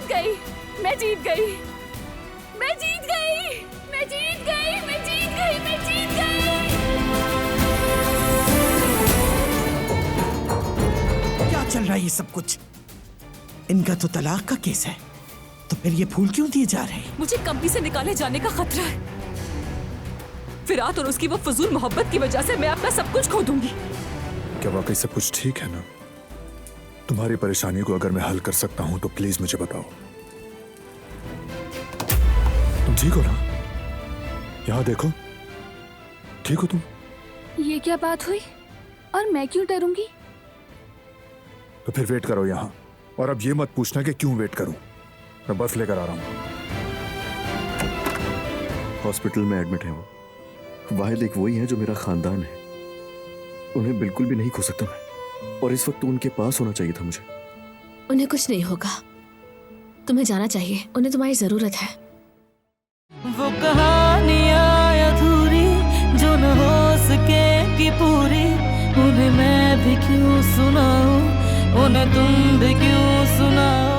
गई, मैं जीत गई, मैं जीत गई, मैं जीत गई, मैं जीत गई, मैं जीत गई। क्या चल रहा है ये सब कुछ? इनका तो तलाक का केस है, तो फिर ये फूल क्यों दिए जा रहे हैं? मुझे कंपनी से निकाले जाने का खतरा है। फिरात और उसकी वो फजूल मोहब्बत की वजह से मैं अपना सब कुछ खो दूंगी। क्या वाकई सब कुछ ठीक है ना? तुम्हारी परेशानी को अगर मैं हल कर सकता हूं तो प्लीज मुझे बताओ। तुम ठीक हो ना? यहां देखो, ठीक हो तुम? ये क्या बात हुई? और मैं क्यों डरूंगी? तो फिर वेट करो यहां, और अब ये मत पूछना कि क्यों वेट करूं। मैं बर्फ लेकर आ रहा हूं। हॉस्पिटल में एडमिट है वो। वाहिद एक वही है जो मेरा खानदान है। उन्हें बिल्कुल भी नहीं खो सकता मैं, और इस वक्त तो उनके पास होना चाहिए था मुझे। उन्हें कुछ नहीं होगा, तुम्हें जाना चाहिए, उन्हें तुम्हारी जरूरत है। वो कहानियां अधूरी जो न हो सके कि पूरी, उन्हें मैं भी क्यों सुनाऊं, उन्हें तुम भी क्यों सुनाओ।